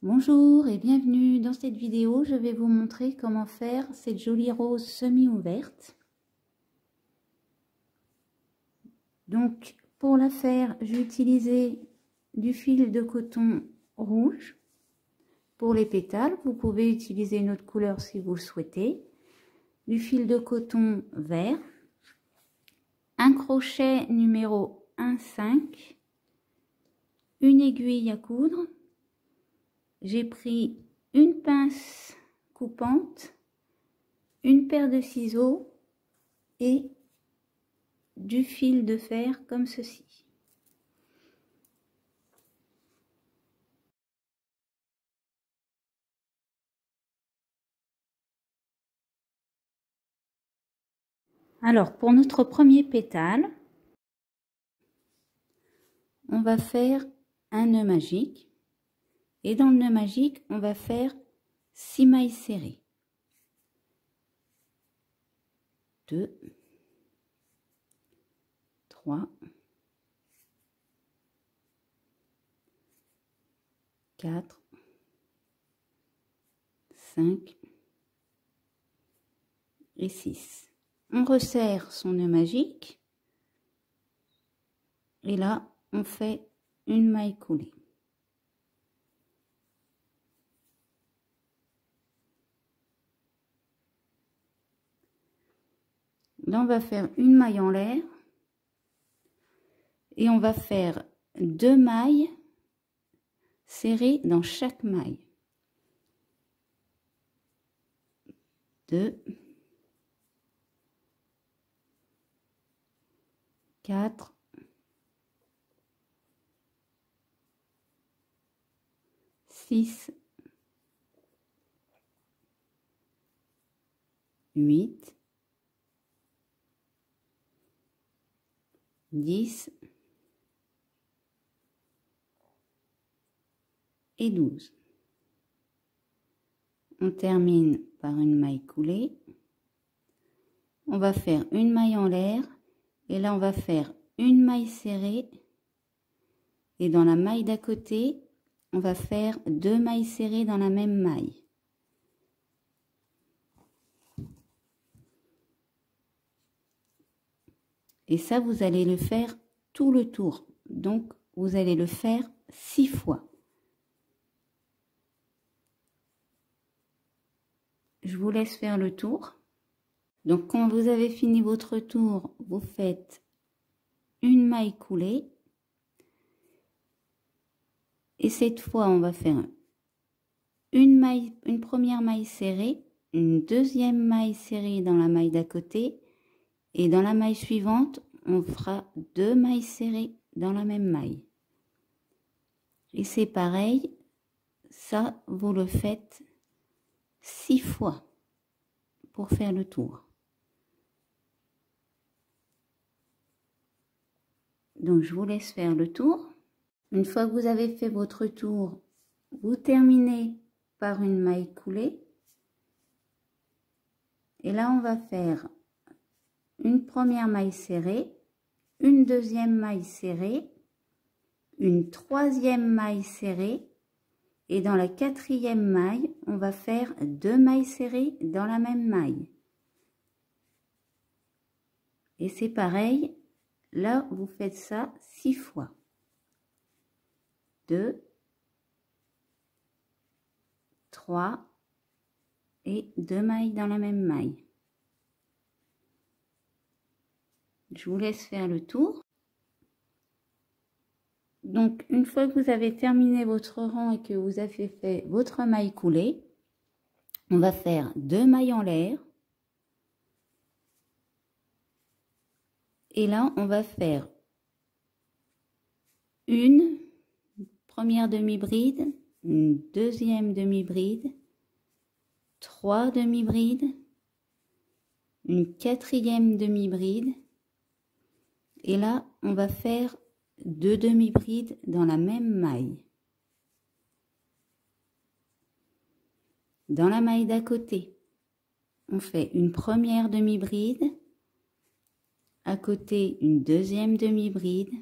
Bonjour et bienvenue. Dans cette vidéo, je vais vous montrer comment faire cette jolie rose semi-ouverte. Donc, pour la faire, j'ai utilisé du fil de coton rouge. Pour les pétales, vous pouvez utiliser une autre couleur si vous le souhaitez. Du fil de coton vert. Un crochet numéro 1,5. Une aiguille à coudre. J'ai pris une pince coupante, une paire de ciseaux et du fil de fer comme ceci. Alors pour notre premier pétale, on va faire un nœud magique. Et dans le nœud magique, on va faire 6 mailles serrées. 2, 3, 4, 5 et 6. On resserre son nœud magique. Et là, on fait une maille coulée. Là, on va faire une maille en l'air et on va faire 2 mailles serrées dans chaque maille. 2, 4, 6, 8, 10 et 12. On termine par une maille coulée. On va faire une maille en l'air et là on va faire une maille serrée et dans la maille d'à côté on va faire 2 mailles serrées dans la même maille. Et ça, vous allez le faire tout le tour. Donc, vous allez le faire 6 fois. Je vous laisse faire le tour. Donc, quand vous avez fini votre tour, vous faites une maille coulée. Et cette fois, on va faire une première maille serrée, une deuxième maille serrée dans la maille d'à côté. Et dans la maille suivante, on fera 2 mailles serrées dans la même maille. Et c'est pareil, ça, vous le faites 6 fois pour faire le tour. Donc, je vous laisse faire le tour. Une fois que vous avez fait votre tour, vous terminez par une maille coulée. Et là, on va faire une première maille serrée, une deuxième maille serrée, une troisième maille serrée et dans la quatrième maille, on va faire 2 mailles serrées dans la même maille. Et c'est pareil, là vous faites ça 6 fois. 2, 3 et 2 mailles dans la même maille. Je vous laisse faire le tour. Donc, une fois que vous avez terminé votre rang et que vous avez fait votre maille coulée, on va faire 2 mailles en l'air. Et là, on va faire une première demi-bride, une deuxième demi-bride, 3 demi-brides, une quatrième demi-bride. Et là, on va faire 2 demi-brides dans la même maille. Dans la maille d'à côté, on fait une première demi-bride, à côté une deuxième demi-bride,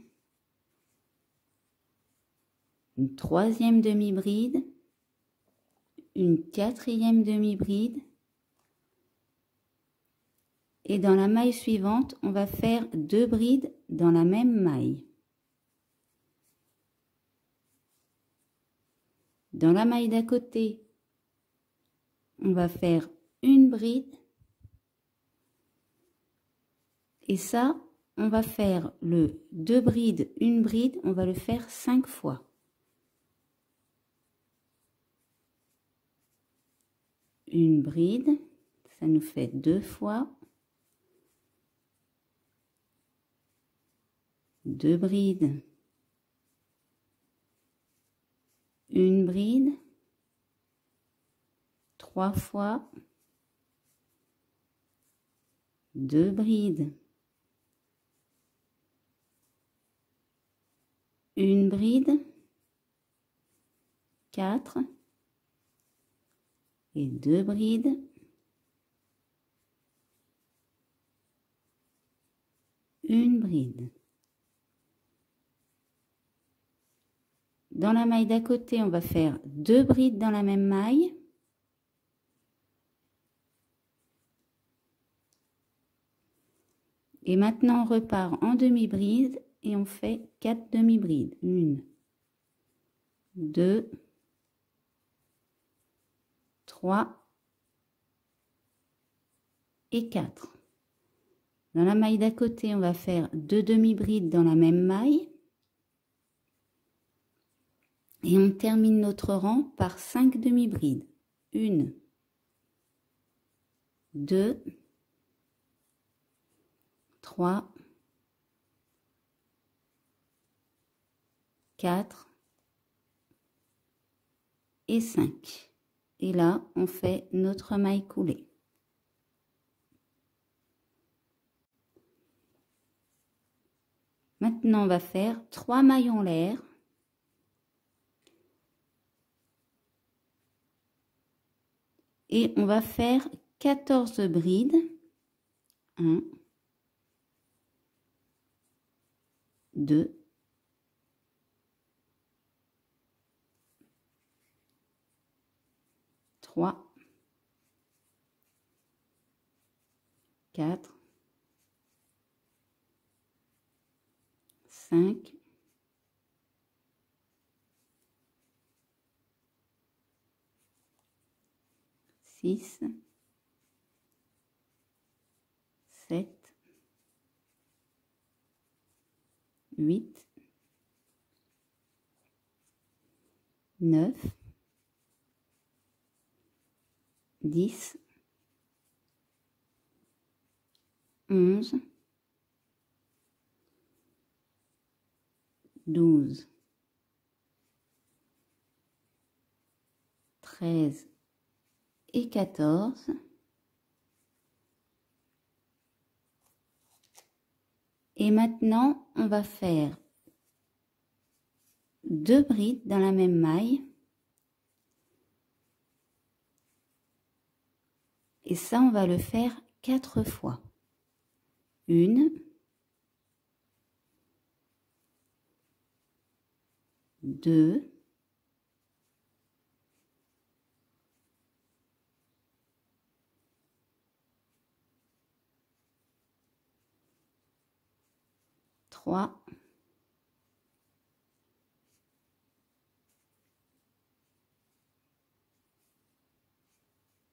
une troisième demi-bride, une 4e demi-bride. Et dans la maille suivante, on va faire 2 brides dans la même maille. Dans la maille d'à côté, on va faire une bride. Et ça, on va faire le 2 brides, une bride, on va le faire 5 fois. Une bride, ça nous fait 2 fois. 2 brides. Une bride. 3 fois. 2 brides. Une bride. 4. Et 2 brides. Une bride. Dans la maille d'à côté, on va faire 2 brides dans la même maille. Et maintenant, on repart en demi-bride et on fait 4 demi-brides. 1, 2, 3 et 4. Dans la maille d'à côté, on va faire 2 demi-brides dans la même maille. Et on termine notre rang par 5 demi-brides. 1, 2, 3, 4 et 5. Et là, on fait notre maille coulée. Maintenant, on va faire 3 mailles en l'air. Et on va faire 14 brides. 1, 2, 3, 4, 5, 6, 7, 8, 9, 10, 11, 12, 13 et 14. Et maintenant, on va faire 2 brides dans la même maille. Et ça, on va le faire 4 fois. 1, 2, 3,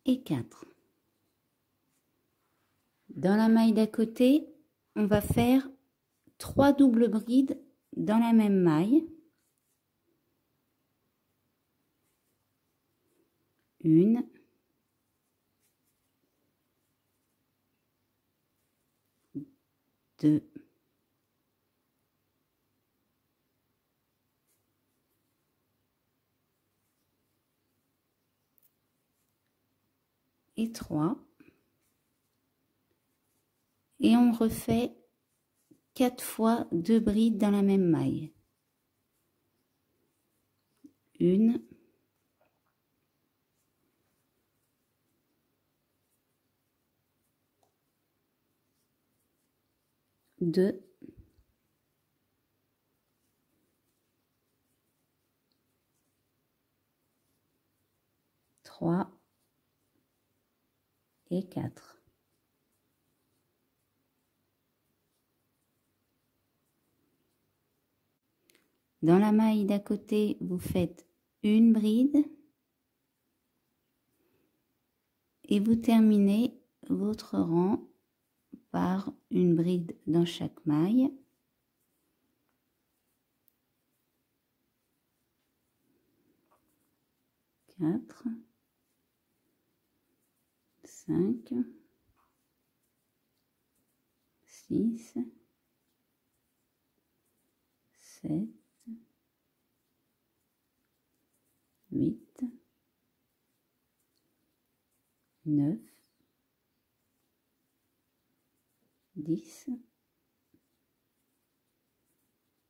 et 4. Dans la maille d'à côté, on va faire 3 doubles brides dans la même maille. 1, 2, et 3. Et on refait 4 fois 2 brides dans la même maille. 1, 2, 3, 3 et 4. Dans la maille d'à côté, vous faites une bride et vous terminez votre rang par une bride dans chaque maille. Quatre, 5, 6, 7, 8, 9, 10,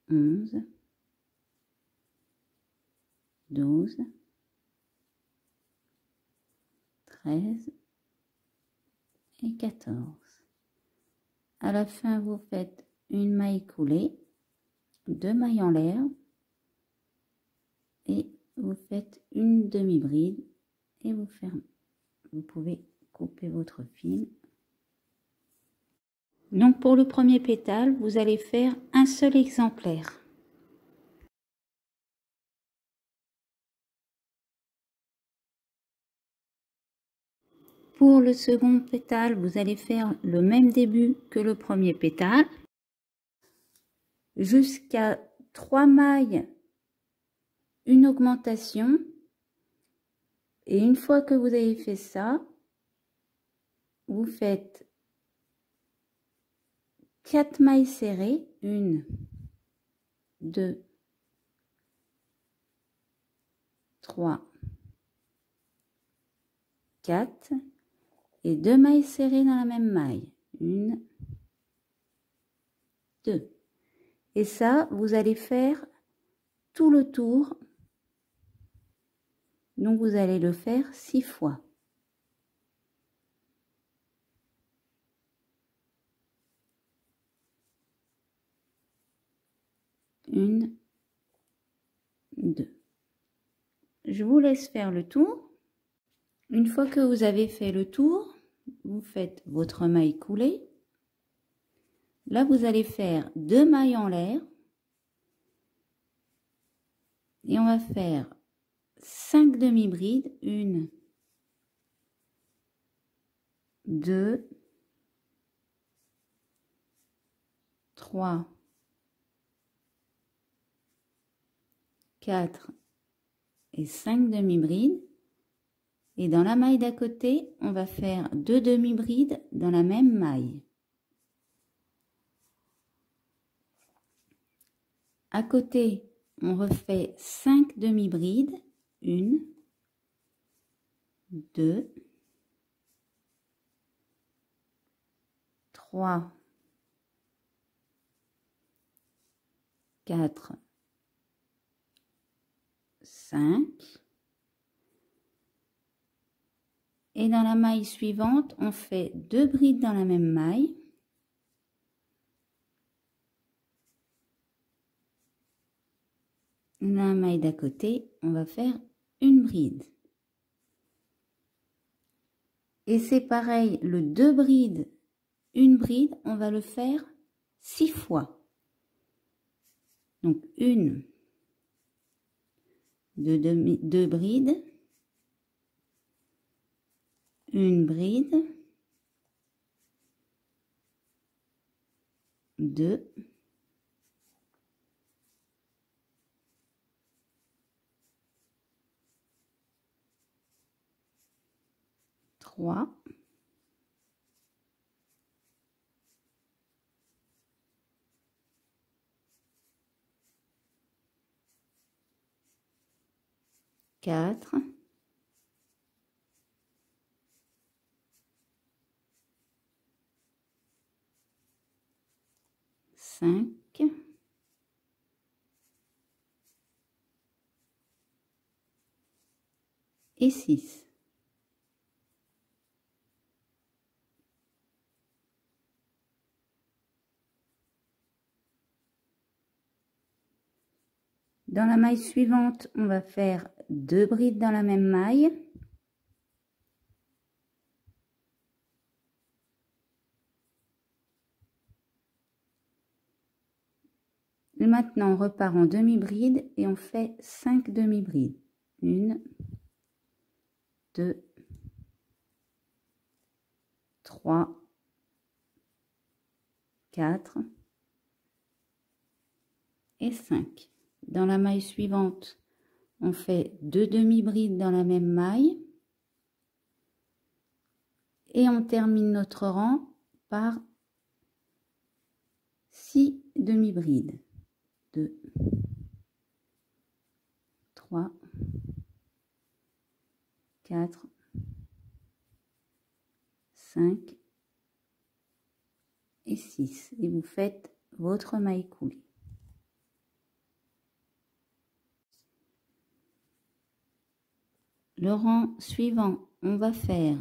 11, 12, 13 et 14. À la fin, vous faites une maille coulée, 2 mailles en l'air et vous faites une demi-bride et vous fermez. Vous pouvez couper votre fil. Donc pour le premier pétale, vous allez faire un seul exemplaire. Pour le second pétale, vous allez faire le même début que le premier pétale. Jusqu'à 3 mailles, une augmentation. Et une fois que vous avez fait ça, vous faites 4 mailles serrées. 1, 2, 3, 4. Et 2 mailles serrées dans la même maille. 1, 2. Et ça, vous allez faire tout le tour. Donc, vous allez le faire 6 fois. Une, 2. Je vous laisse faire le tour. Une fois que vous avez fait le tour, vous faites votre maille coulée. Là, vous allez faire 2 mailles en l'air. Et on va faire 5 demi-brides. 1, 2, 3, 4 et 5 demi-brides. Et dans la maille d'à côté, on va faire 2 demi-brides dans la même maille. À côté, on refait 5 demi-brides. 1, 2, 3, 4, 5. Et dans la maille suivante, on fait 2 brides dans la même maille. Dans la maille d'à côté, on va faire une bride. Et c'est pareil, le 2 brides, une bride, on va le faire 6 fois. Donc 1, 2 brides, une bride, 2, 3, 4, 5 et 6. Dans la maille suivante, on va faire 2 brides dans la même maille. Maintenant, on repart en demi-bride et on fait 5 demi-brides. 1, 2, 3, 4 et 5. Dans la maille suivante, on fait 2 demi-brides dans la même maille et on termine notre rang par 6 demi-brides. 2, 3, 4, 5 et 6. Et vous faites votre maille coulée. Le rang suivant, on va faire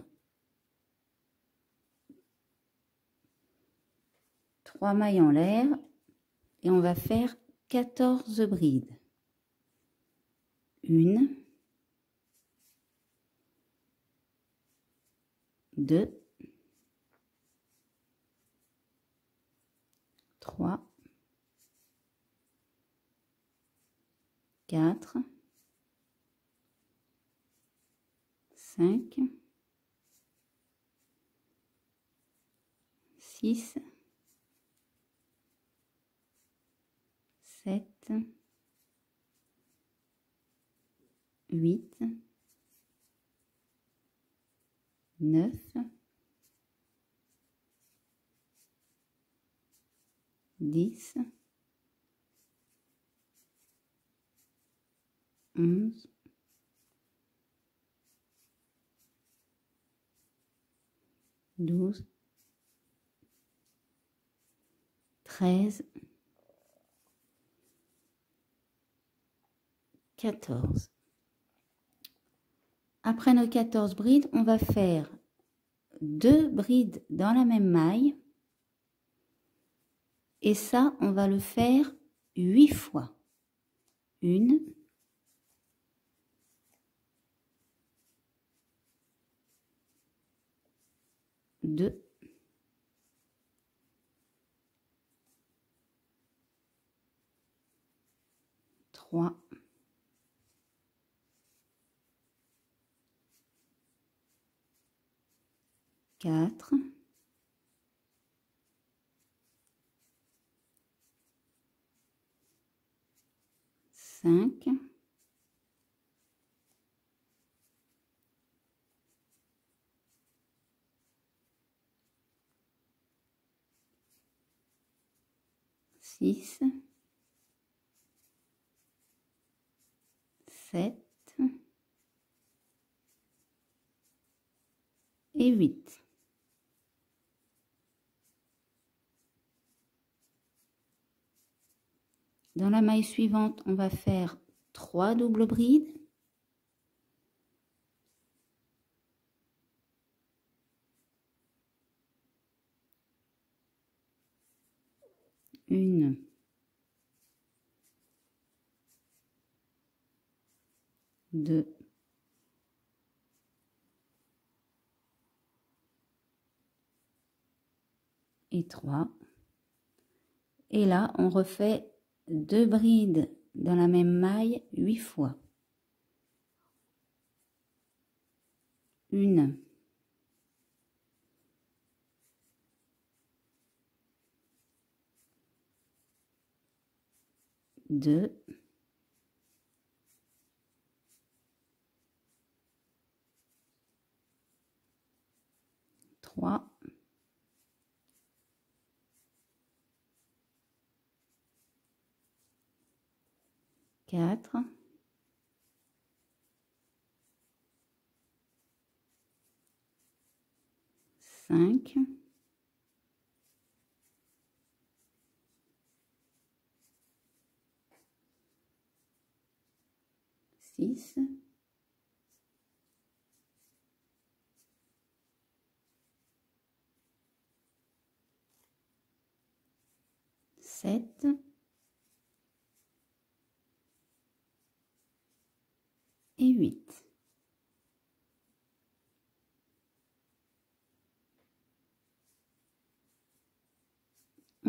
3 mailles en l'air et on va faire 14 brides. 1, 2, 3, 4, 5, 6, 7, 8, 9, 10, 11, 12, 13, 14. Après nos 14 brides, on va faire 2 brides dans la même maille. Et ça, on va le faire 8 fois. 1, 2, 3, 4, 5, 6, 7 et 8. Dans la maille suivante, on va faire 3 doubles brides. Une, deux, et 3. Et là, on refait 2 brides dans la même maille 8 fois. 1, 2, 3, 4, 5, 6, 7 et 8.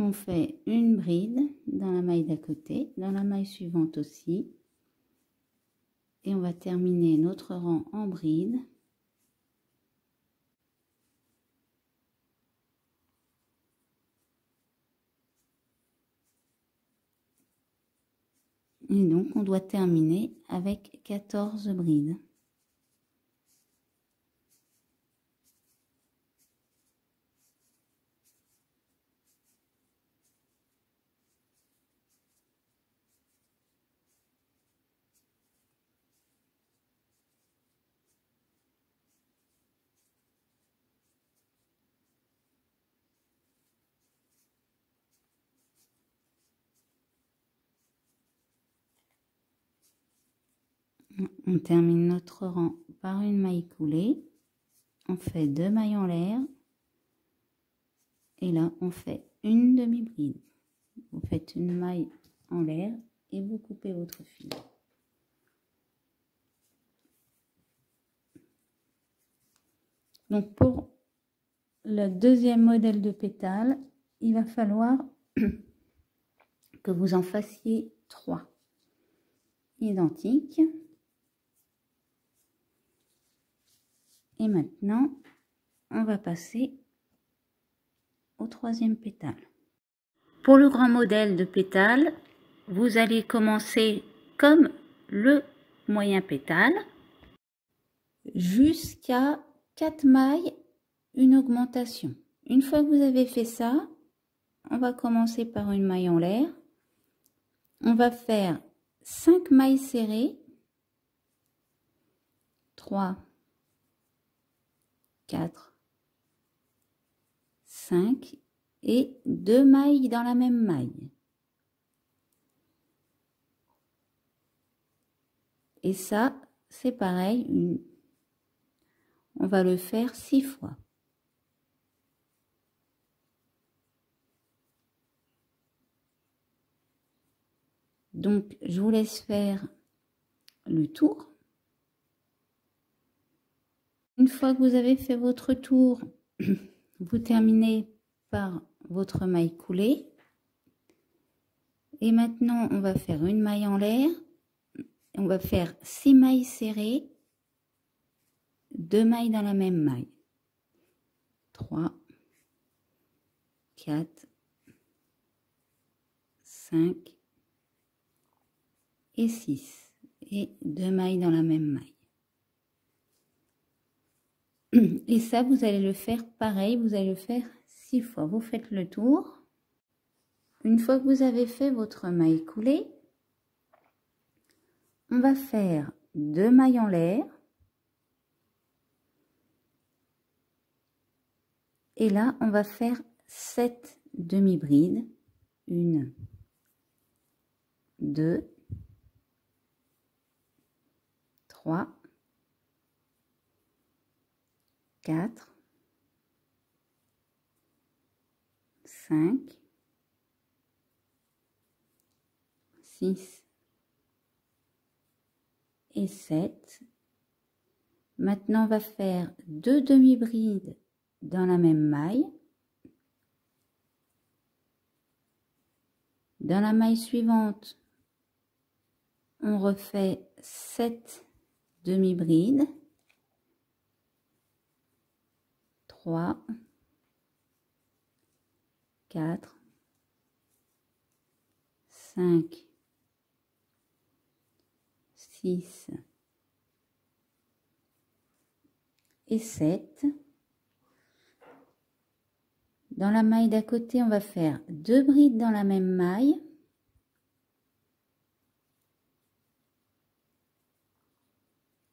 on fait une bride dans la maille d'à côté, dans la maille suivante aussi. Et on va terminer notre rang en bride. Et donc, on doit terminer avec 14 brides. On termine notre rang par une maille coulée. On fait 2 mailles en l'air. Et là, on fait une demi-bride. Vous faites une maille en l'air et vous coupez votre fil. Donc, pour le deuxième modèle de pétale, il va falloir que vous en fassiez 3 identiques. Et maintenant, on va passer au troisième pétale. Pour le grand modèle de pétale, vous allez commencer comme le moyen pétale jusqu'à 4 mailles, une augmentation. Une fois que vous avez fait ça, on va commencer par une maille en l'air. On va faire 5 mailles serrées, 3, 4, 5 et 2 mailles dans la même maille. Et ça, c'est pareil, on va le faire 6 fois. Donc, je vous laisse faire le tour. Une fois que vous avez fait votre tour, vous terminez par votre maille coulée. Et maintenant, on va faire une maille en l'air. On va faire 6 mailles serrées, 2 mailles dans la même maille. 3, 4, 5 et 6. Et 2 mailles dans la même maille. Et ça, vous allez le faire pareil, vous allez le faire 6 fois. Vous faites le tour. Une fois que vous avez fait votre maille coulée, on va faire 2 mailles en l'air. Et là, on va faire 7 demi-brides. 1, 2, 3, 4, 5, 6 et 7. Maintenant, on va faire 2 demi-brides dans la même maille. Dans la maille suivante, on refait 7 demi-brides. 3, 4, 5, 6 et 7. Dans la maille d'à côté, on va faire 2 brides dans la même maille.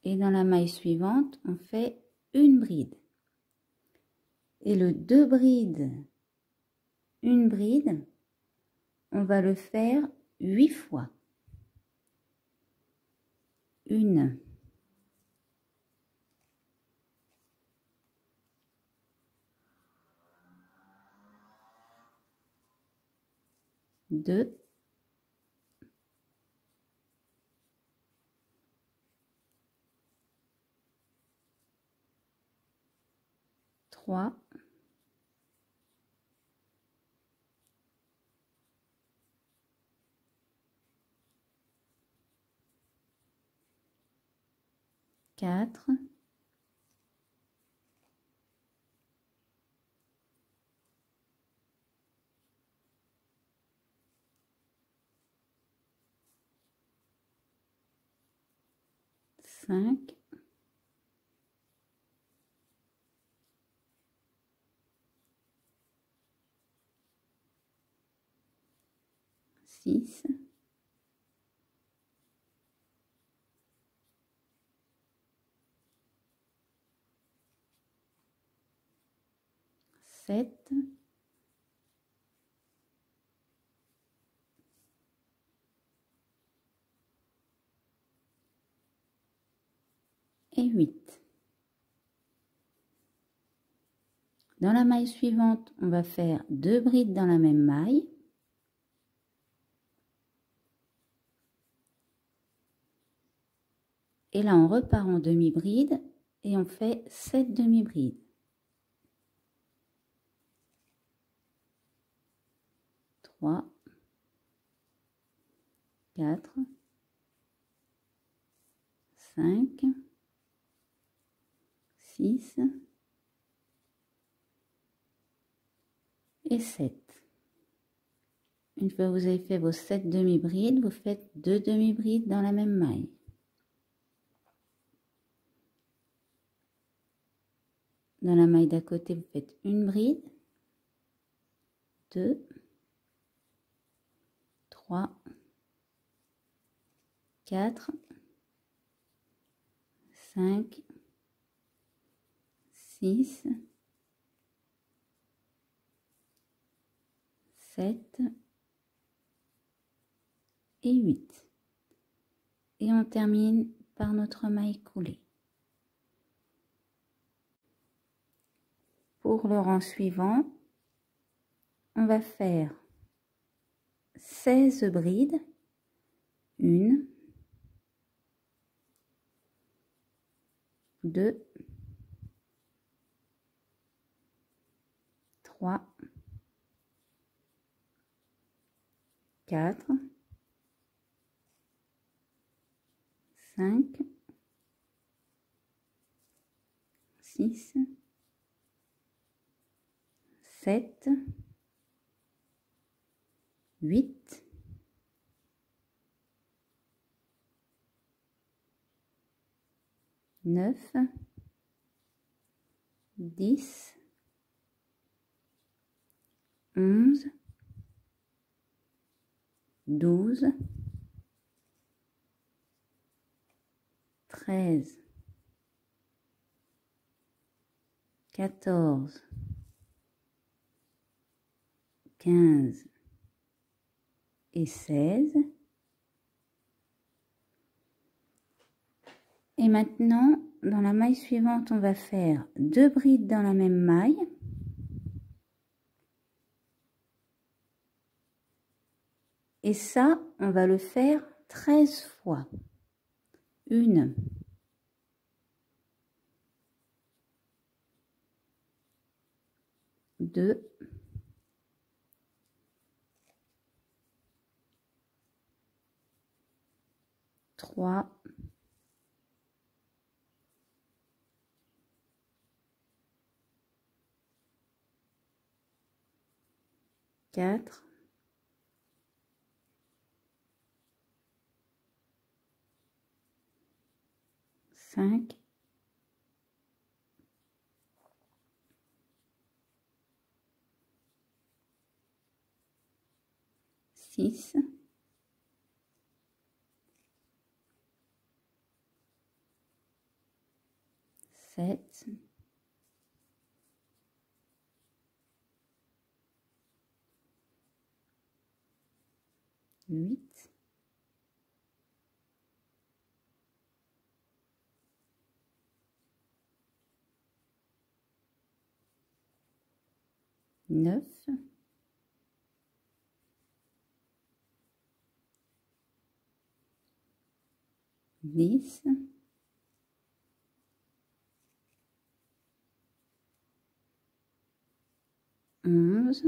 Et dans la maille suivante, on fait une bride. Et le 2 brides, une bride, on va le faire 8 fois. 1, 2, 3, 4, 5, 6, 7, 8. Dans la maille suivante, on va faire 2 brides dans la même maille. Et là, on repart en demi-bride et on fait 7 demi-brides. 3, 4, 5, 6 et 7. Une fois que vous avez fait vos 7 demi-brides, vous faites 2 demi-brides dans la même maille. Dans la maille d'à côté, vous faites une bride, 2, 3, 4, 5, 6, 7 et 8. Et on termine par notre maille coulée. Pour le rang suivant, on va faire 16 brides, 1, 2, 3, 4, 5, 6, 7, 8, 9, 10, 11, 12, 13, 14, 15 et 16. Et maintenant, dans la maille suivante, on va faire 2 brides dans la même maille. Et ça, on va le faire 13 fois. 1, 2, 3, 4, 5, 6, 7, 8, 9, 10, 11,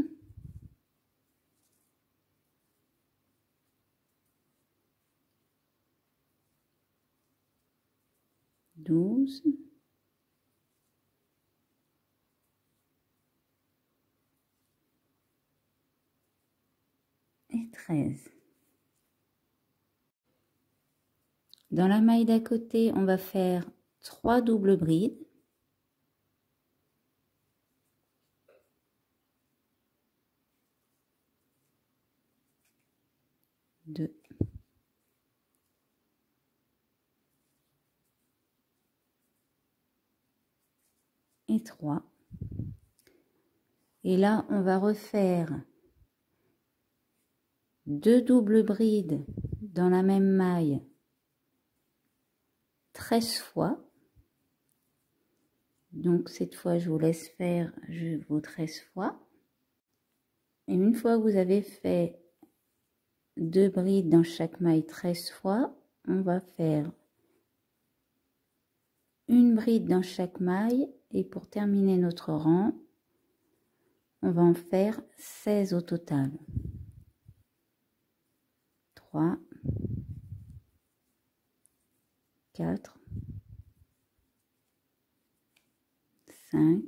12 et 13. Dans la maille d'à côté, on va faire 3 doubles brides. Deux. Et 3. Et là, on va refaire 2 doubles brides dans la même maille 13 fois. Donc cette fois, je vous laisse faire vos 13 fois. Et une fois que vous avez fait 2 brides dans chaque maille 13 fois, on va faire une bride dans chaque maille. Et pour terminer notre rang, on va en faire 16 au total. 3, 4, 5,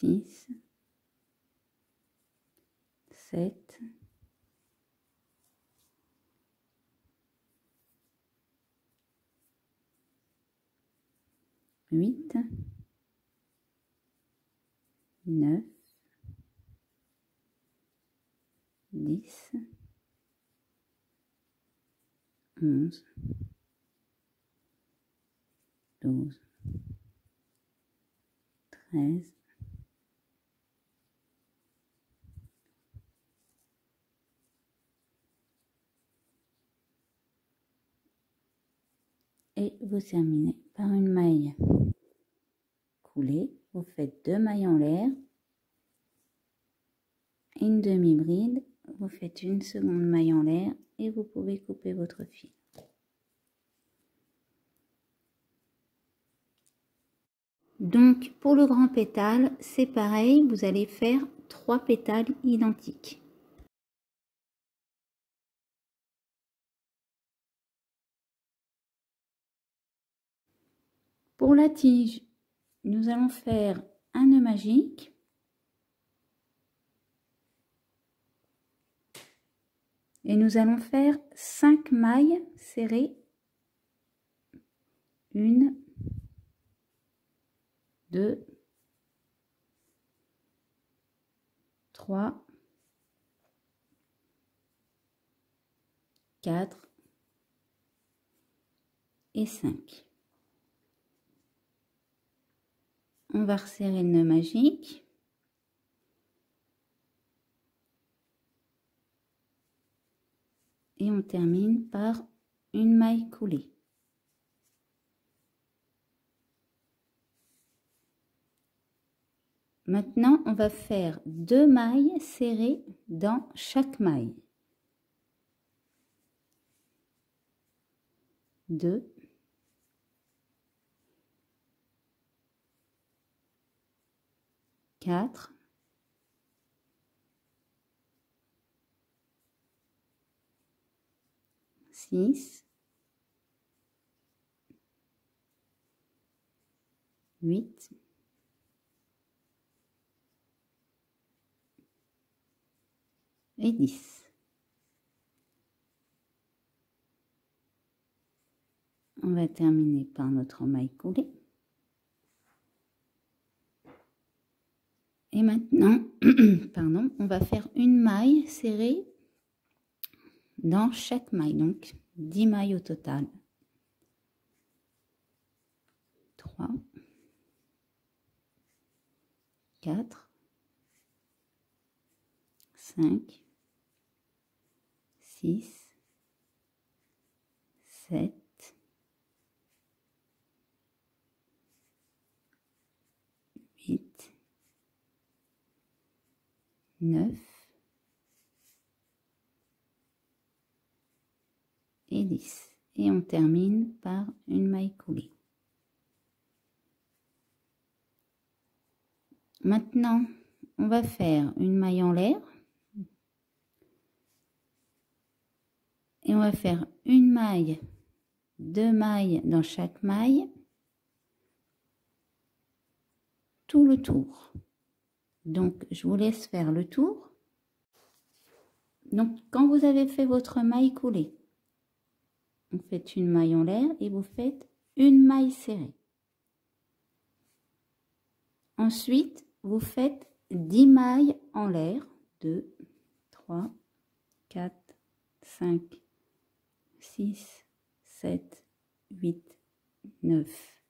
6, 7, 8, 9, 10, 11, 12, 13, 14 et vous terminez par une maille coulée. Vous faites 2 mailles en l'air, une demi-bride, vous faites une seconde maille en l'air et vous pouvez couper votre fil. Donc pour le grand pétale, c'est pareil, vous allez faire 3 pétales identiques. Pour la tige, nous allons faire un nœud magique. Et nous allons faire 5 mailles serrées. 1, 2, 3, 4 et 5. On va resserrer le nœud magique. Et on termine par une maille coulée. Maintenant, on va faire 2 mailles serrées dans chaque maille. 2, 4, 6, 8, et 10. On va terminer par notre maille coulée. Et maintenant, pardon, on va faire une maille serrée dans chaque maille, donc 10 mailles au total. 3, 4, 5, 6, 7, 8, 9 et 10. Et on termine par une maille coulée. Maintenant, on va faire une maille en l'air. Et on va faire une maille 2 mailles dans chaque maille, tout le tour. Donc, je vous laisse faire le tour. Donc, quand vous avez fait votre maille coulée, vous faites une maille en l'air et vous faites une maille serrée. Ensuite, vous faites 10 mailles en l'air. 2, 3, 4, 5, 6, 7, 8, 9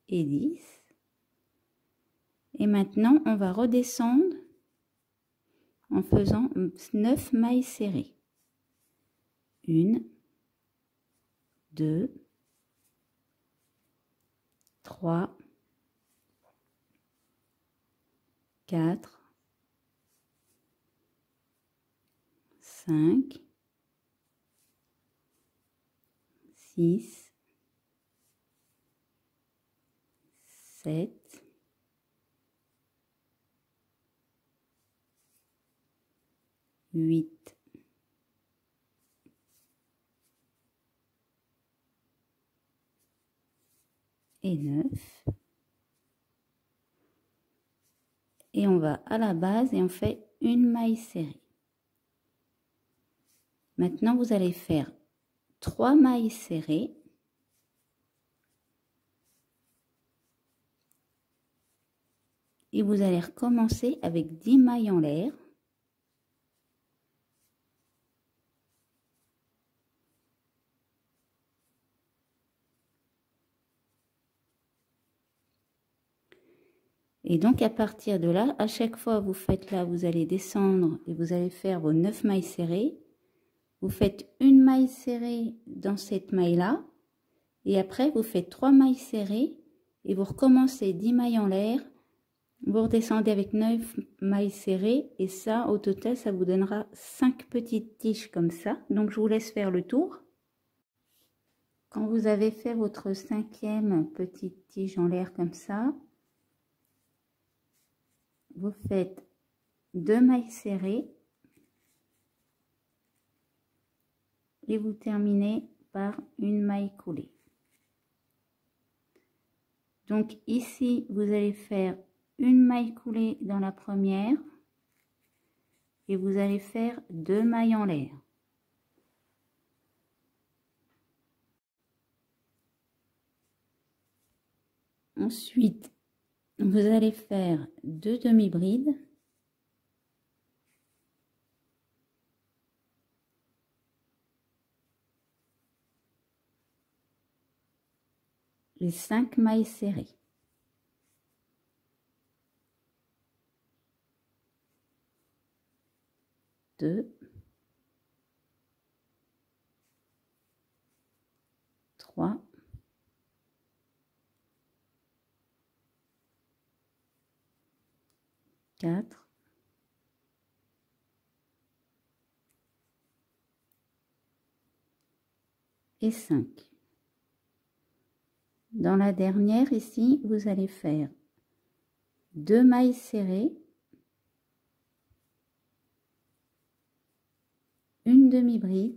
et 10. Et maintenant, on va redescendre en faisant 9 mailles serrées. 1, 2, 3, 4, 5, 6, 7, 8, 9. Et on va à la base et on fait une maille serrée. Maintenant, vous allez faire 3 mailles serrées. Et vous allez recommencer avec 10 mailles en l'air. Et donc, à partir de là, à chaque fois vous faites là, vous allez descendre et vous allez faire vos 9 mailles serrées. Vous faites une maille serrée dans cette maille-là. Et après, vous faites 3 mailles serrées et vous recommencez 10 mailles en l'air. Vous redescendez avec 9 mailles serrées et ça, au total, ça vous donnera 5 petites tiges comme ça. Donc, je vous laisse faire le tour. Quand vous avez fait votre 5e petite tige en l'air comme ça, vous faites 2 mailles serrées et vous terminez par une maille coulée. Donc ici, vous allez faire une maille coulée dans la première et vous allez faire 2 mailles en l'air. Ensuite, vous allez faire 2 demi-brides. Les 5 mailles serrées. 2, 3, 4, 5. Dans la dernière ici, vous allez faire 2 mailles serrées, une demi-bride,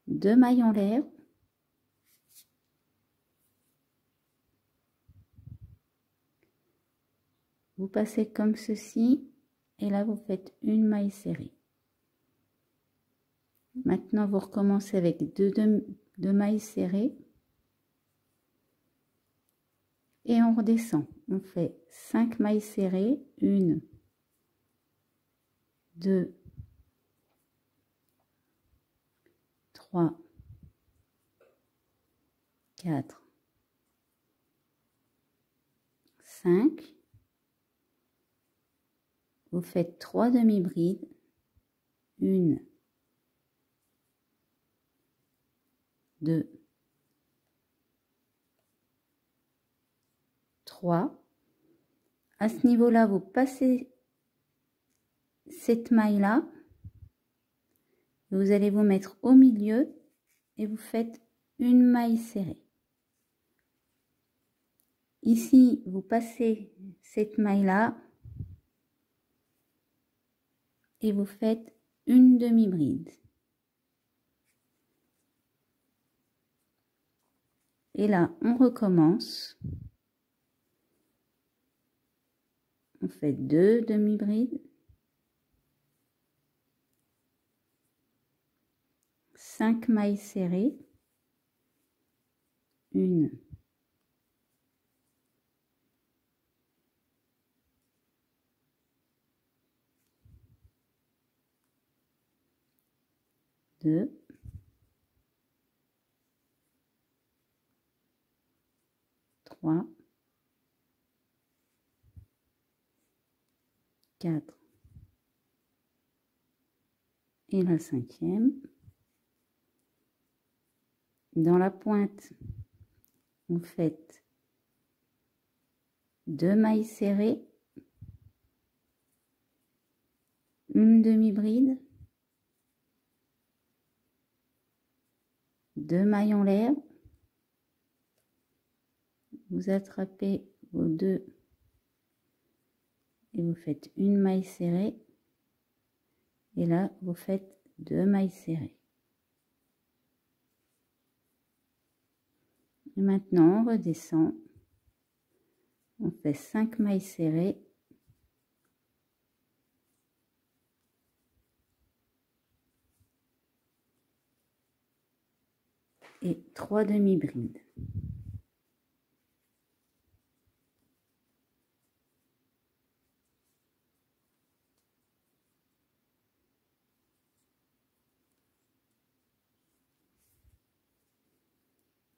2 mailles en l'air, vous passez comme ceci et là vous faites une maille serrée. Maintenant vous recommencez avec 2 mailles serrées et on redescend. On fait 5 mailles serrées, 1, 2, 3, 4, 5. Vous faites 3 demi-brides, 1, 2, 3. À ce niveau-là, vous passez cette maille-là. Vous allez vous mettre au milieu et vous faites une maille serrée. Ici, vous passez cette maille-là et vous faites une demi-bride. Et là, on recommence. On fait 2 demi-brides. 5 mailles serrées. 1. 2. 3. 4. Et la 5e. Dans la pointe, vous faites 2 mailles serrées, une demi-bride, 2 mailles en l'air, vous attrapez vos 2 et vous faites une maille serrée, et là vous faites 2 mailles serrées. Et maintenant on redescend, on fait 5 mailles serrées, et 3 demi-brides.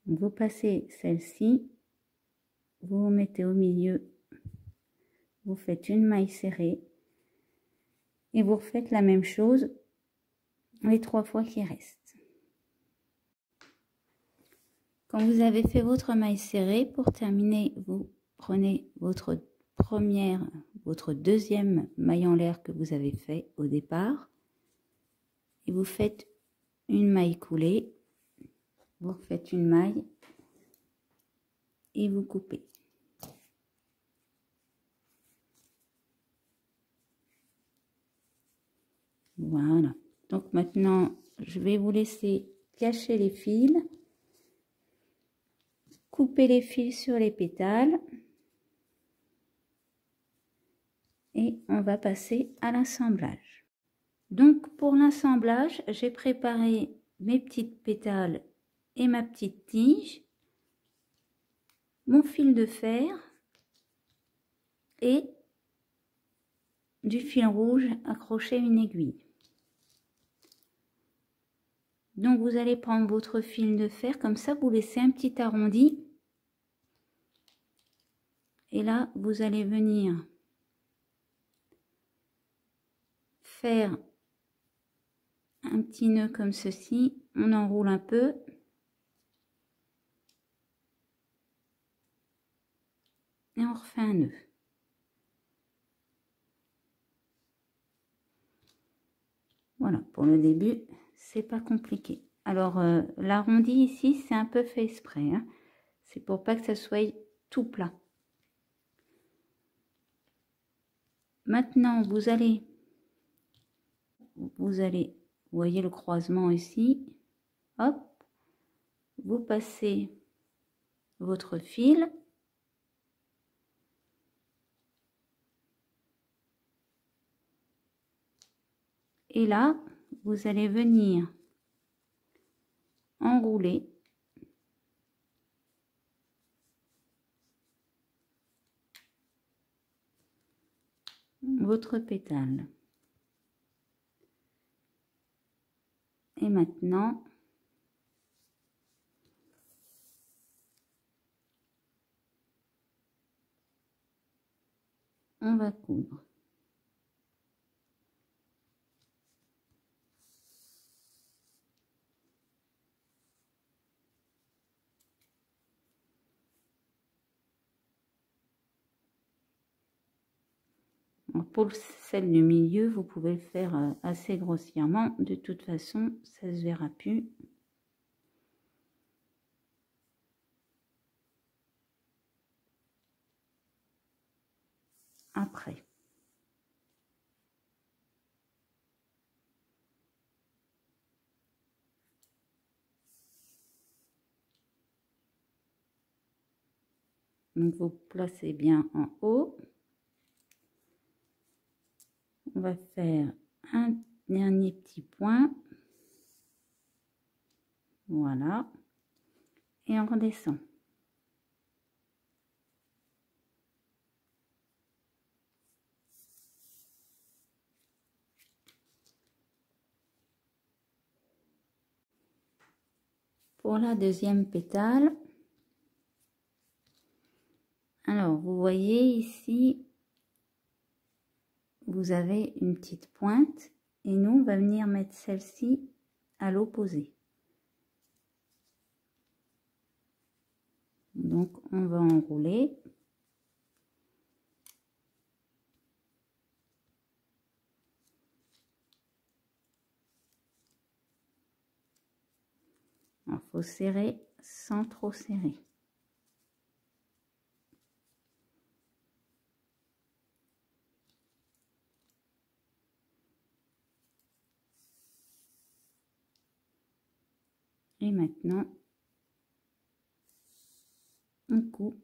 Vous passez celle-ci, vous vous mettez au milieu, vous faites une maille serrée et vous refaites la même chose les 3 fois qui restent. Quand vous avez fait votre maille serrée, pour terminer, vous prenez votre deuxième maille en l'air que vous avez fait au départ et vous faites une maille coulée, vous refaites une maille et vous coupez. Voilà. Donc maintenant, je vais vous laisser cacher les fils, couper les fils sur les pétales et on va passer à l'assemblage. Donc pour l'assemblage, j'ai préparé mes petites pétales et ma petite tige, mon fil de fer et du fil rouge accroché à une aiguille. Donc vous allez prendre votre fil de fer, comme ça vous laissez un petit arrondi. Et là, vous allez venir faire un petit nœud comme ceci. On enroule un peu. Et on refait un nœud. Voilà, pour le début, c'est pas compliqué. Alors, l'arrondi ici, c'est un peu fait exprès, hein. C'est pour pas que ça soit tout plat. Maintenant, vous voyez le croisement ici. Hop, vous passez votre fil. Et là, vous allez venir enrouler votre pétale. Et maintenant, on va coudre. Pour celle du milieu, vous pouvez le faire assez grossièrement. De toute façon, ça ne se verra plus. Après. Donc vous placez bien en haut. On va faire un dernier petit point. Voilà. Et on redescend. Pour la deuxième pétale, alors vous voyez ici, vous avez une petite pointe et nous on va venir mettre celle-ci à l'opposé. Donc on va enrouler. Il faut serrer sans trop serrer. Et maintenant, on coupe.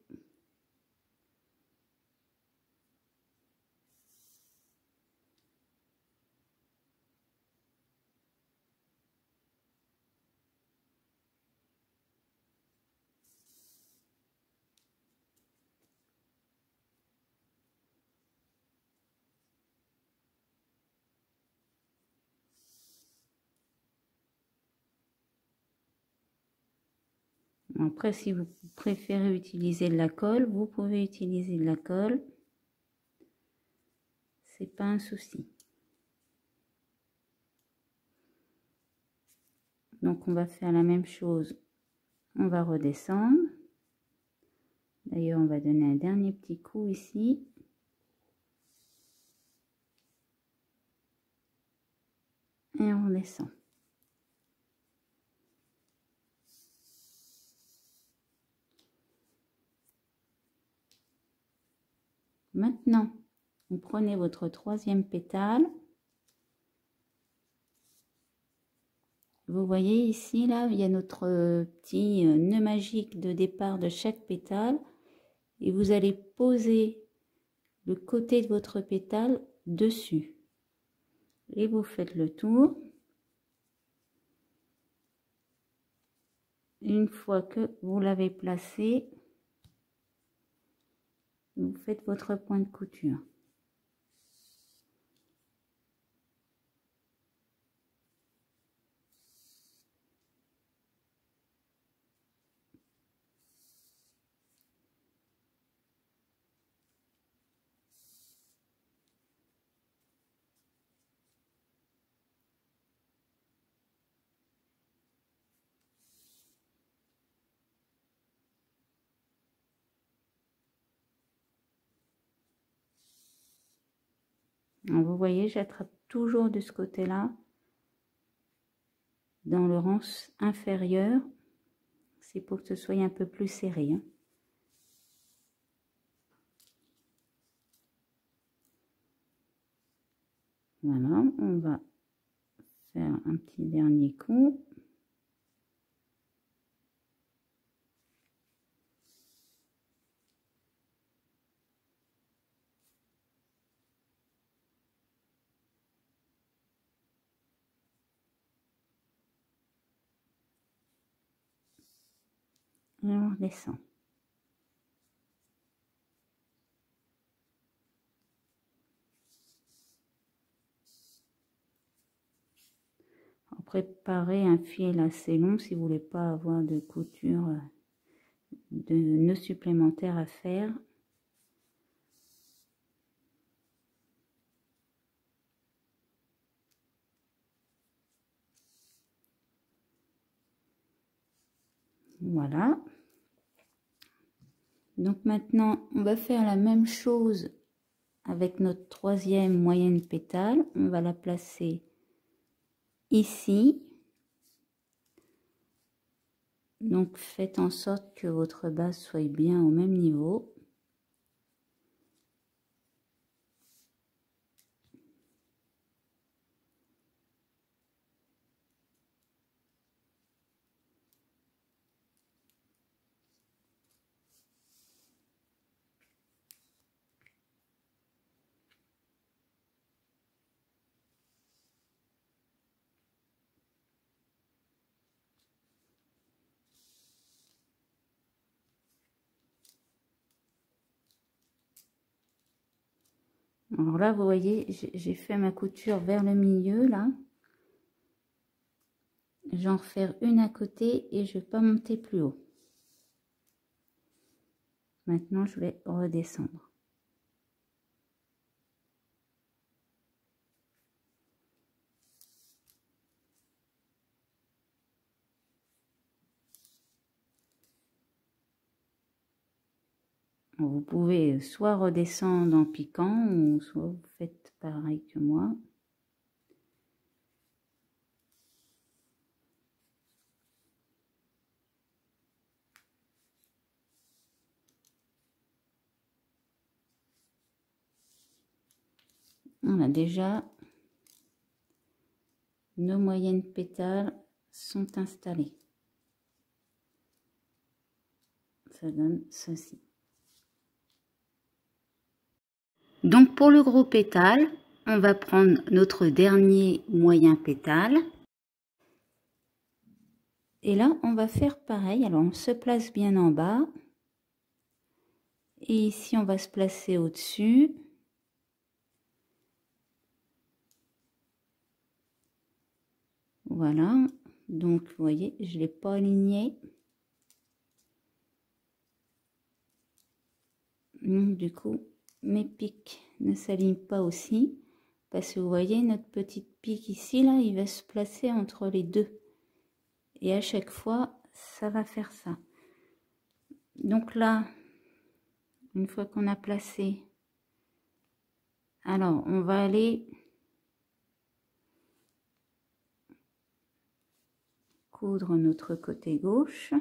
Après, si vous préférez utiliser de la colle, vous pouvez utiliser de la colle. C'est pas un souci. Donc, on va faire la même chose. On va redescendre. D'ailleurs, on va donner un dernier petit coup ici. Et on descend. Maintenant, vous prenez votre troisième pétale. Vous voyez ici, là, il y a notre petit nœud magique de départ de chaque pétale. Et vous allez poser le côté de votre pétale dessus. Et vous faites le tour. Une fois que vous l'avez placé, vous faites votre point de couture. Alors, vous voyez, j'attrape toujours de ce côté-là, dans le rang inférieur. C'est pour que ce soit un peu plus serré, hein. Voilà, on va faire un petit dernier coup. Et on redescend. Préparer un fil assez long si vous voulez pas avoir de couture, de nœuds supplémentaires à faire. Voilà. Donc maintenant, on va faire la même chose avec notre troisième moyenne pétale. On va la placer ici. Donc faites en sorte que votre base soit bien au même niveau. Alors là, vous voyez, j'ai fait ma couture vers le milieu, là. J'en refaire une à côté et je vais pas monter plus haut. Maintenant, je vais redescendre. Vous pouvez soit redescendre en piquant, ou soit vous faites pareil que moi. On a déjà nos moyennes pétales sont installées. Ça donne ceci. Donc pour le gros pétale, on va prendre notre dernier moyen pétale. Et là, on va faire pareil. Alors, on se place bien en bas. Et ici, on va se placer au-dessus. Voilà. Donc, vous voyez, je ne l'ai pas aligné. Donc, du coup, mes pics ne s'alignent pas aussi. Parce que vous voyez, notre petite pique ici, là, il va se placer entre les deux. Et à chaque fois, ça va faire ça. Donc là, une fois qu'on a placé, alors on va aller coudre notre côté gauche.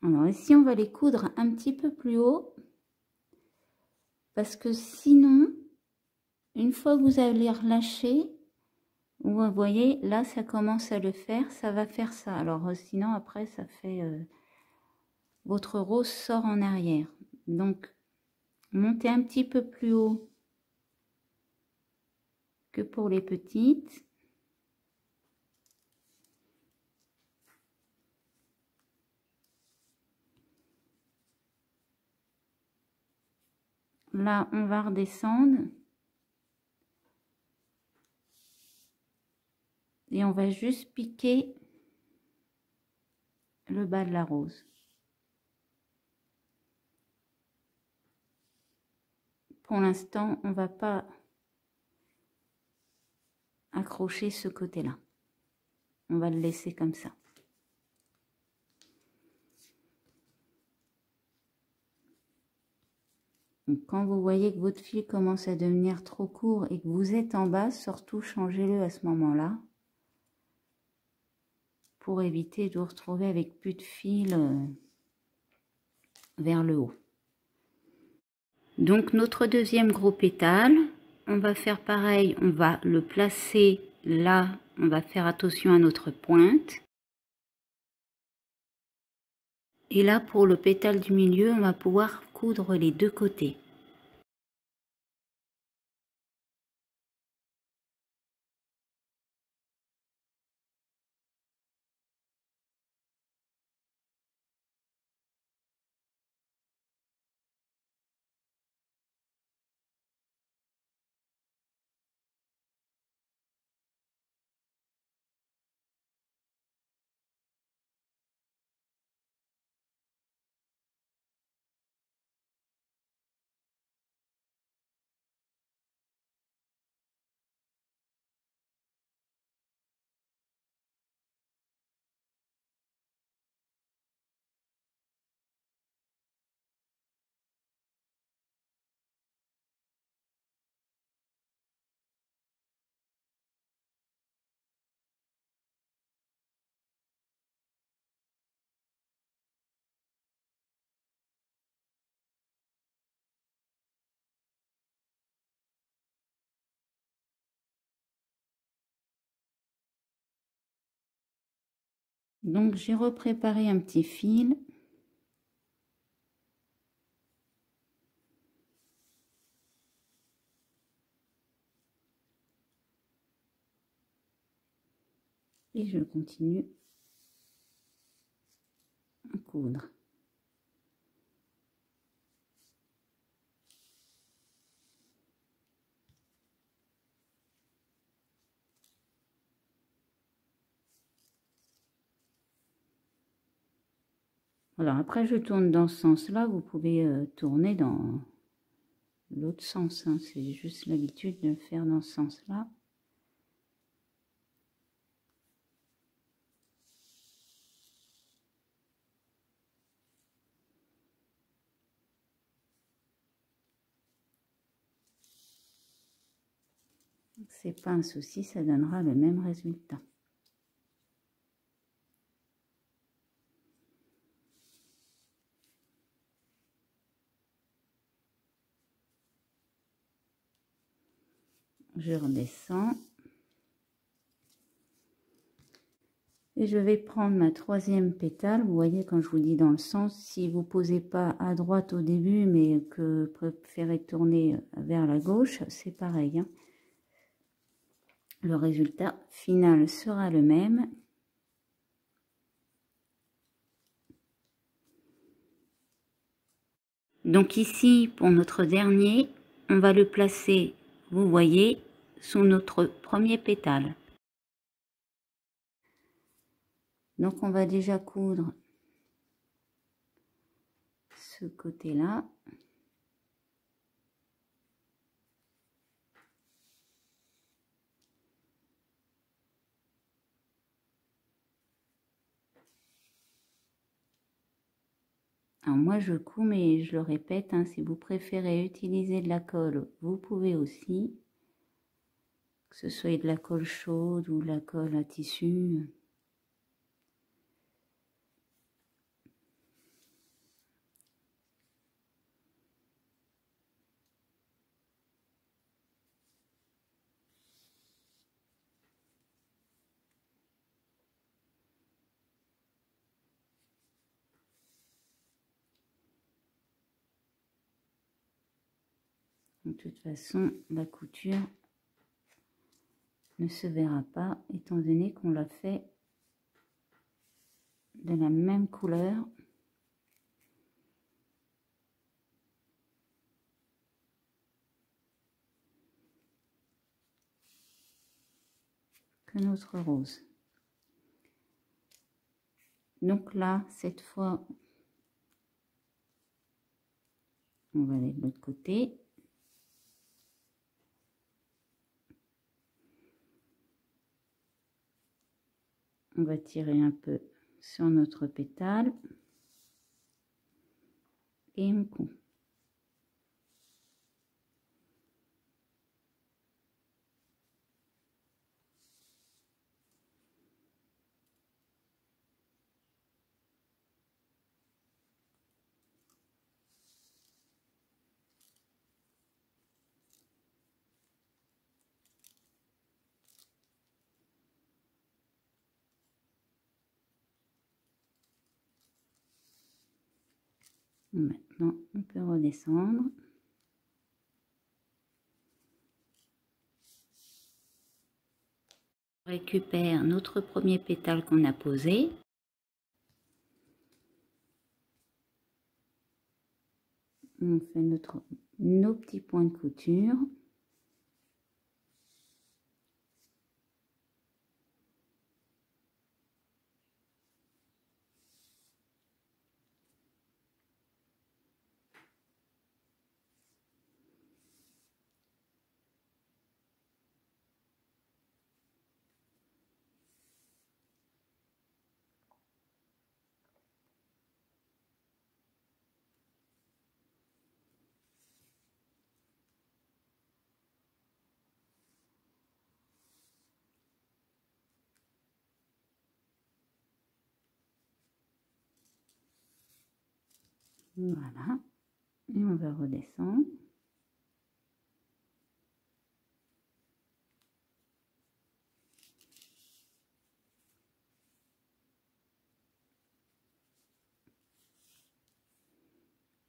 Alors ici, on va les coudre un petit peu plus haut. Parce que sinon, une fois que vous allez relâcher, vous voyez, là, ça commence à le faire, ça va faire ça. Alors sinon, après, ça fait... votre rose sort en arrière. Donc, montez un petit peu plus haut que pour les petites. Là, on va redescendre. Et on va juste piquer le bas de la rose. Pour l'instant, on va pas accrocher ce côté-là. On va le laisser comme ça. Donc, quand vous voyez que votre fil commence à devenir trop court et que vous êtes en bas, surtout changez-le à ce moment-là pour éviter de vous retrouver avec plus de fil vers le haut. Donc notre deuxième gros pétale, on va faire pareil, on va le placer là, on va faire attention à notre pointe. Et là, pour le pétale du milieu, on va pouvoir coudre les deux côtés. Donc j'ai repréparé un petit fil. Et je continue à coudre. Alors après je tourne dans ce sens-là, vous pouvez tourner dans l'autre sens, hein. C'est juste l'habitude de le faire dans ce sens-là. C'est pas un souci, ça donnera le même résultat. Je redescends. Et je vais prendre ma troisième pétale. Vous voyez, quand je vous dis dans le sens, si vous ne posez pas à droite au début, mais que vous préférez tourner vers la gauche, c'est pareil, hein. Le résultat final sera le même. Donc ici, pour notre dernier, on va le placer, vous voyez, sous notre premier pétale. Donc on va déjà coudre ce côté-là. Alors moi je couds, mais je le répète, hein, si vous préférez utiliser de la colle, vous pouvez aussi. Que ce soit de la colle chaude ou de la colle à tissu. De toute façon, la couture ne se verra pas, étant donné qu'on l'a fait de la même couleur. Que notre rose. Donc là, cette fois, on va aller de l'autre côté. On va tirer un peu sur notre pétale et on coud. Maintenant, on peut redescendre. On récupère notre premier pétale qu'on a posé. On fait nos petits points de couture. Voilà, et on va redescendre.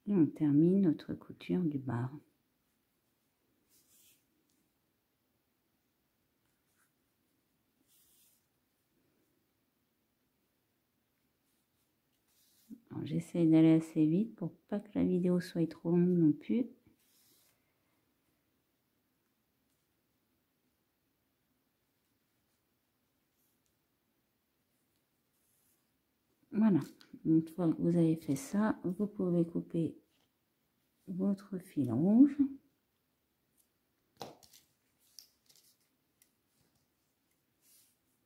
Et on termine notre couture du bas. j'essaie d'aller assez vite pour pas que la vidéo soit trop longue non plus. Voilà, une fois que vous avez fait ça, vous pouvez couper votre fil rouge.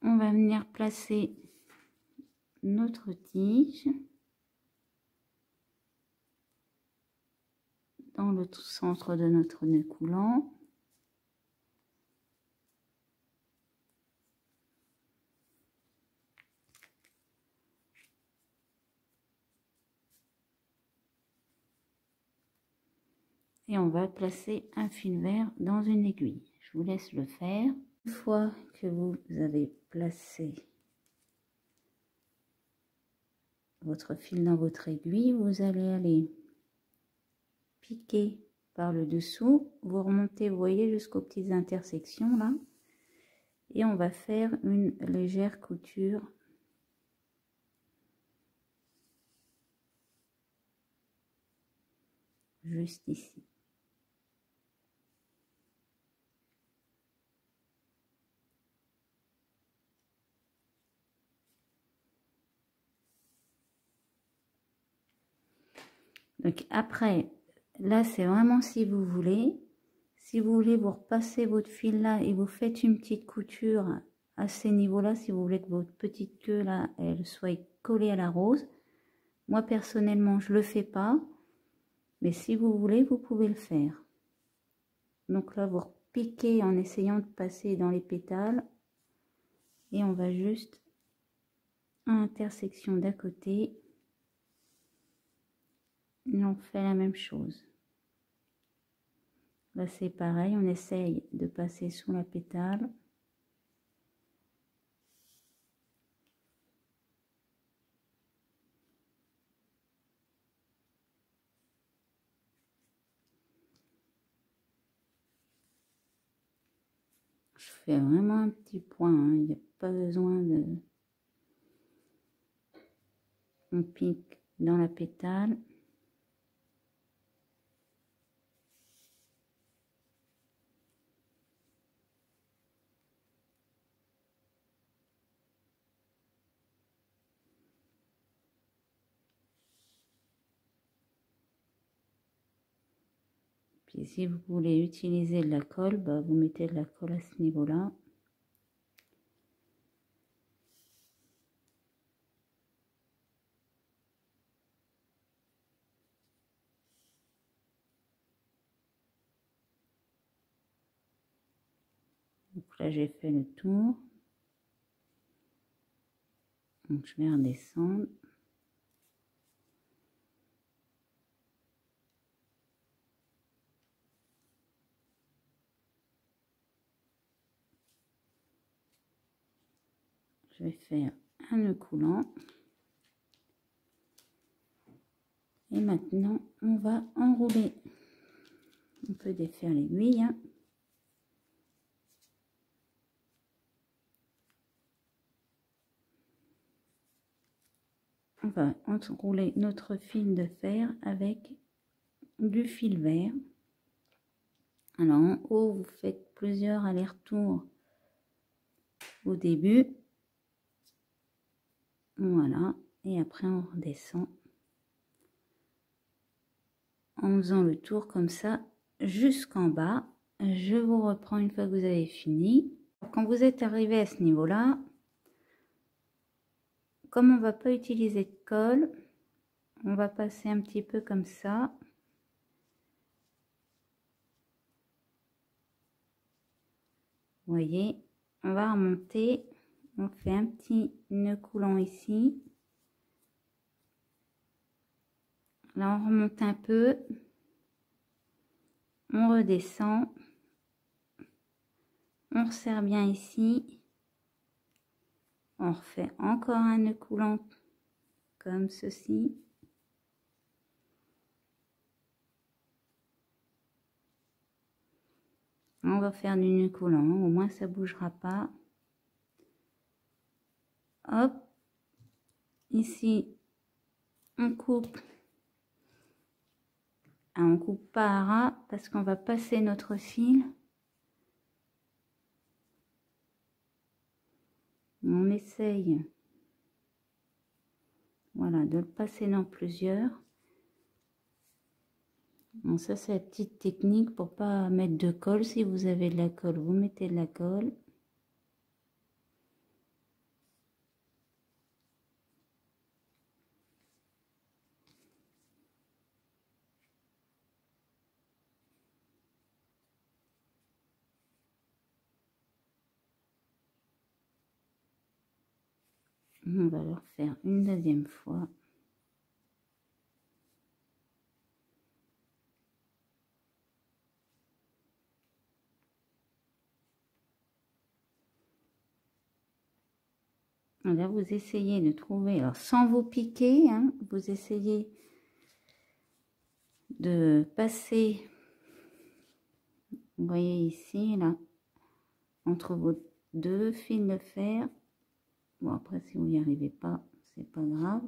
On va venir placer notre tige dans le centre de notre nœud coulant. Et on va placer un fil vert dans une aiguille. Je vous laisse le faire. Une fois que vous avez placé votre fil dans votre aiguille, vous allez aller piquer par le dessous. Vous remontez, vous voyez, jusqu'aux petites intersections là. Et on va faire une légère couture juste ici. Donc après, là c'est vraiment si vous voulez. Si vous voulez, vous repassez votre fil là et vous faites une petite couture à ces niveaux-là, si vous voulez que votre petite queue là, elle soit collée à la rose. Moi personnellement, je le fais pas, mais si vous voulez, vous pouvez le faire. Donc là, vous repiquez en essayant de passer dans les pétales et on va juste à l'intersection d'à côté. Et on fait la même chose. Là, c'est pareil, on essaye de passer sous la pétale. Je fais vraiment un petit point, hein. Il n'y a pas besoin de... On pique dans la pétale. Puis si vous voulez utiliser de la colle, bah, vous mettez de la colle à ce niveau-là. Donc là, j'ai fait le tour. Donc je vais redescendre. Je vais faire un nœud coulant. Et maintenant, on va enrouler. On peut défaire l'aiguille. Hein. On va enrouler notre fil de fer avec du fil vert. Alors en haut, vous faites plusieurs allers-retours au début. Voilà. Et après, on redescend en faisant le tour comme ça jusqu'en bas. Je vous reprends une fois que vous avez fini. Quand vous êtes arrivé à ce niveau-là, comme on va pas utiliser de colle, on va passer un petit peu comme ça. Vous voyez, on va remonter, on fait un petit nœud coulant ici. Là, on remonte un peu, on redescend, on resserre bien ici, on refait encore un nœud coulant comme ceci. On va faire du nœud coulant, au moins ça bougera pas. Hop, ici on coupe. Ah, on coupe pas à ras parce qu'on va passer notre fil. On essaye, voilà, de le passer dans plusieurs. Bon, ça c'est la petite technique pour pas mettre de colle. Si vous avez de la colle, vous mettez de la colle. On va le refaire une deuxième fois. Là, vous essayez de trouver, alors sans vous piquer, hein, vous essayez de passer, vous voyez ici, là, entre vos deux fils de fer. Bon, après, si vous n'y arrivez pas, c'est pas grave.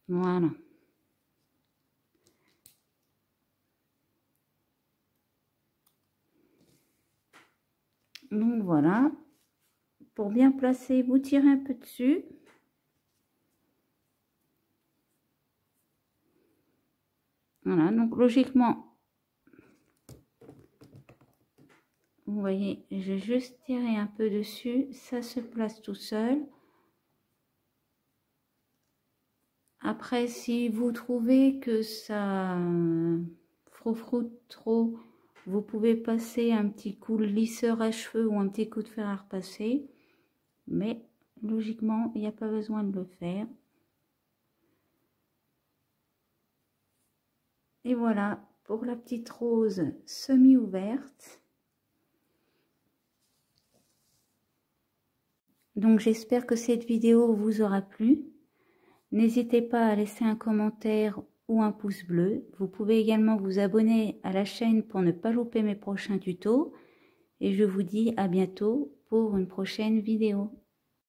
Voilà. Donc voilà, pour bien placer, vous tirez un peu dessus. Voilà, donc logiquement, vous voyez, j'ai juste tiré un peu dessus, ça se place tout seul. Après, si vous trouvez que ça froufroute trop, vous pouvez passer un petit coup de lisseur à cheveux ou un petit coup de fer à repasser. Mais logiquement, il n'y a pas besoin de le faire. Et voilà pour la petite rose semi-ouverte. Donc j'espère que cette vidéo vous aura plu. N'hésitez pas à laisser un commentaire ou un pouce bleu. Vous pouvez également vous abonner à la chaîne pour ne pas louper mes prochains tutos. Et je vous dis à bientôt pour une prochaine vidéo.